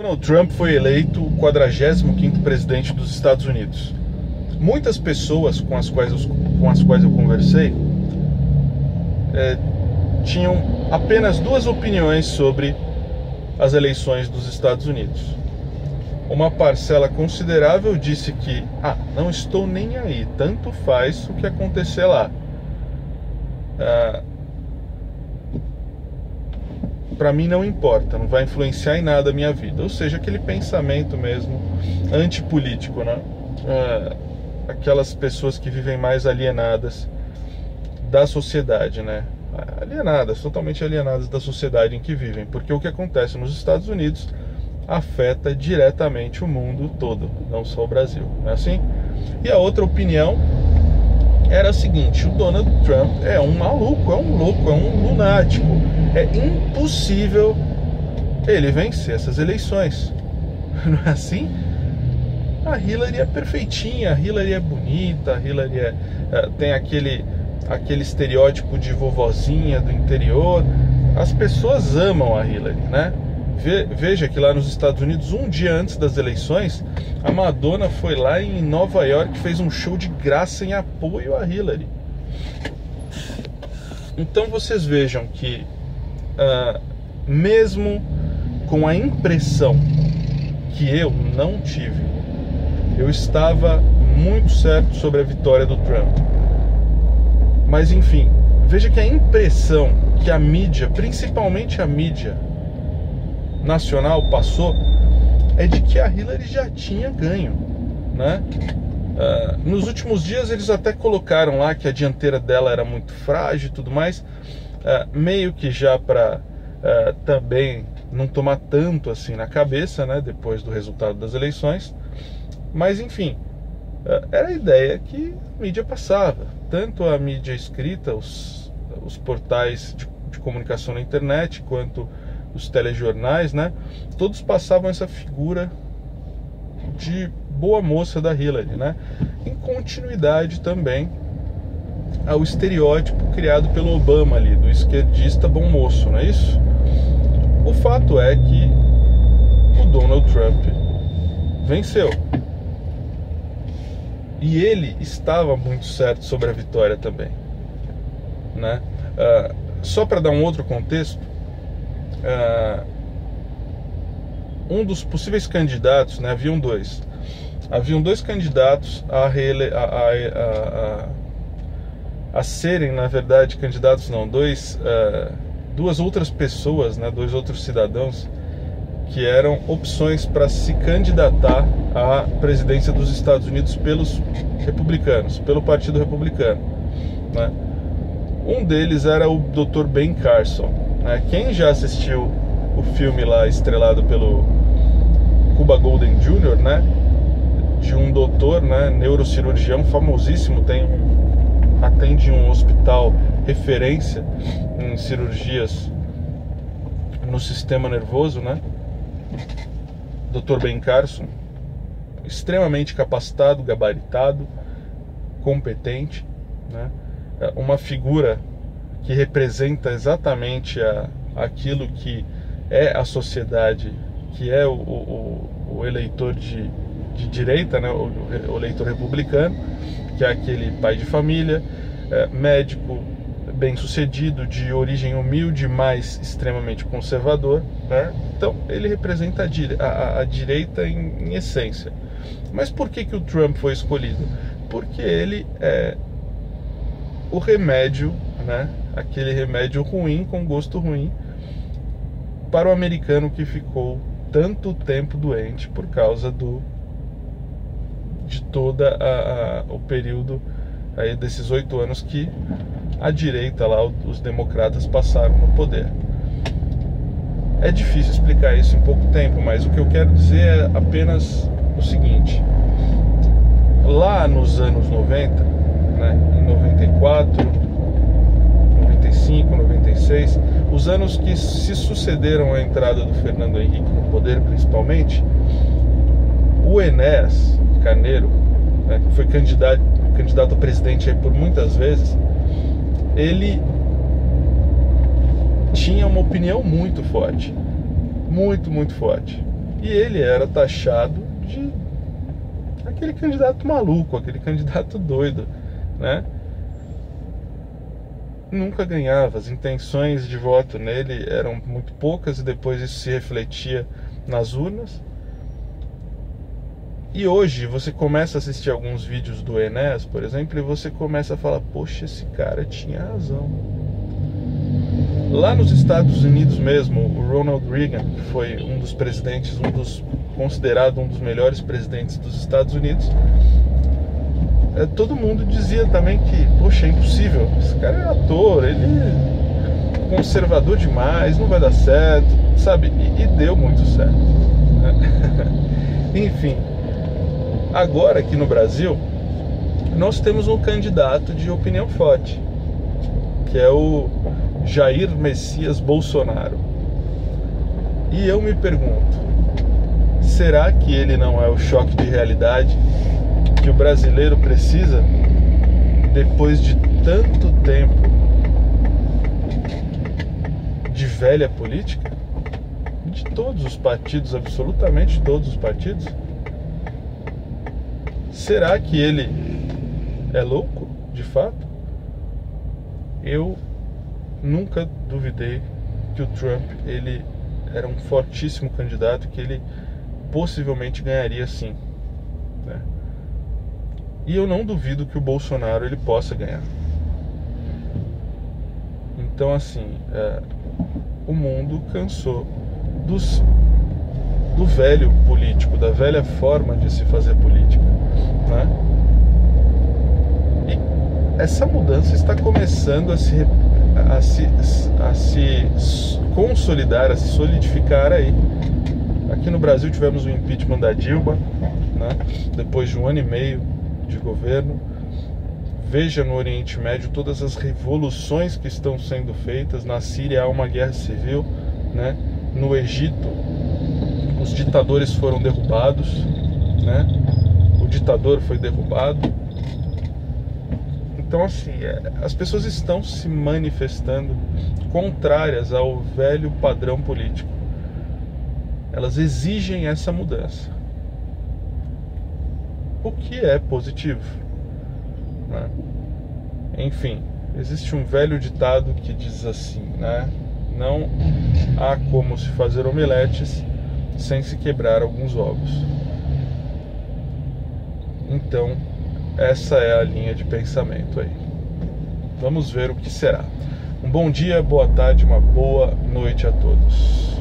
Donald Trump foi eleito o 45º presidente dos Estados Unidos. Muitas pessoas com as quais eu conversei tinham apenas duas opiniões sobre as eleições dos Estados Unidos. Uma parcela considerável disse que não estou nem aí, tanto faz o que acontecer lá. Para mim não importa, não vai influenciar em nada a minha vida. Ou seja, aquele pensamento mesmo antipolítico, né? Aquelas pessoas que vivem mais alienadas da sociedade, né? Totalmente alienadas da sociedade em que vivem. Porque o que acontece nos Estados Unidos afeta diretamente o mundo todo, não só o Brasil, não é assim? E a outra opinião era a seguinte: o Donald Trump é um maluco, é um louco, é um lunático. É impossível ele vencer essas eleições. Não é assim? A Hillary é perfeitinha, a Hillary é bonita, a Hillary tem aquele estereótipo de vovozinha do interior. As pessoas amam a Hillary, né? Veja que lá nos Estados Unidos, um dia antes das eleições, a Madonna foi lá em Nova York e fez um show de graça em apoio a Hillary. Então vocês vejam que mesmo com a impressão que eu não tive, eu estava muito certo sobre a vitória do Trump. Mas enfim, veja que a impressão que a mídia, principalmente a mídia nacional, passou é de que a Hillary já tinha ganho, né? Nos últimos dias eles até colocaram lá que a dianteira dela era muito frágil e tudo mais, meio que já para também não tomar tanto assim na cabeça, né, depois do resultado das eleições. Mas enfim, era a ideia que a mídia passava, tanto a mídia escrita, os portais de comunicação na internet, quanto os telejornais, né, todos passavam essa figura de boa moça da Hillary, né, em continuidade também ao estereótipo criado pelo Obama ali, do esquerdista bom moço, não é isso? O fato é que o Donald Trump venceu. E ele estava muito certo sobre a vitória também, né? Só para dar um outro contexto, um dos possíveis candidatos, né, haviam dois candidatos a serem, na verdade, candidatos não, duas outras pessoas, né, dois outros cidadãos que eram opções para se candidatar à presidência dos Estados Unidos pelos republicanos, pelo Partido Republicano, né? Um deles era o Dr. Ben Carson, né? Quem já assistiu o filme lá estrelado pelo Cuba Gooding Jr., né, de um doutor, né, neurocirurgião famosíssimo, atende um hospital referência em cirurgias no sistema nervoso, né? Dr. Ben Carson, extremamente capacitado, gabaritado, competente, né? Uma figura que representa exatamente aquilo que é a sociedade, que é o eleitor de direita, né? O eleitor republicano, que é aquele pai de família, médico, bem-sucedido, de origem humilde, mas extremamente conservador, né? Então ele representa a direita em essência. Mas por que o Trump foi escolhido? Porque ele é o remédio, né? Aquele remédio ruim, com gosto ruim, para o americano que ficou tanto tempo doente por causa de toda o período aí desses 8 anos que a direita lá, os democratas, passaram no poder. É difícil explicar isso em pouco tempo, mas o que eu quero dizer é apenas o seguinte: lá nos anos 90, né, em 94, 95, 96, os anos que se sucederam à entrada do Fernando Henrique no poder, principalmente, o Enéas Carneiro, né, que foi candidato a presidente aí por muitas vezes, ele tinha uma opinião muito forte, muito forte, E ele era taxado de aquele candidato maluco, aquele candidato doido, né? Nunca ganhava, as intenções de voto nele eram muito poucas e depois isso se refletia nas urnas. E hoje você começa a assistir alguns vídeos do Enéas, por exemplo, e você começa a falar, poxa, esse cara tinha razão. Lá nos Estados Unidos mesmo, o Ronald Reagan, que foi um dos presidentes, considerado um dos melhores presidentes dos Estados Unidos, todo mundo dizia também que, poxa, é impossível, esse cara é ator, ele é conservador demais, não vai dar certo, sabe? E deu muito certo, né? Enfim, agora aqui no Brasil, nós temos um candidato de opinião forte, que é o Jair Messias Bolsonaro. E eu me pergunto, será que ele não é o choque de realidade que o brasileiro precisa depois de tanto tempo de velha política? De todos os partidos, absolutamente todos os partidos? Será que ele é louco, de fato? Eu nunca duvidei que o Trump, ele era um fortíssimo candidato, que ele possivelmente ganharia sim, né? E eu não duvido que o Bolsonaro ele possa ganhar. Então assim, o mundo cansou do velho político, da velha forma de se fazer política, né? E essa mudança está começando a se consolidar, a se solidificar aí. Aqui no Brasil tivemos o impeachment da Dilma, né? Depois de 1 ano e meio de governo. Veja no Oriente Médio todas as revoluções que estão sendo feitas. Na Síria há uma guerra civil, né? No Egito os ditadores foram derrubados, né? O ditador foi derrubado. Então assim, as pessoas estão se manifestando contrárias ao velho padrão político. Elas exigem essa mudança, o que é positivo, né? Enfim, existe um velho ditado que diz assim, né? Não há como se fazer omeletes sem se quebrar alguns ovos. Então, essa é a linha de pensamento aí. Vamos ver o que será. Um bom dia, boa tarde, uma boa noite a todos.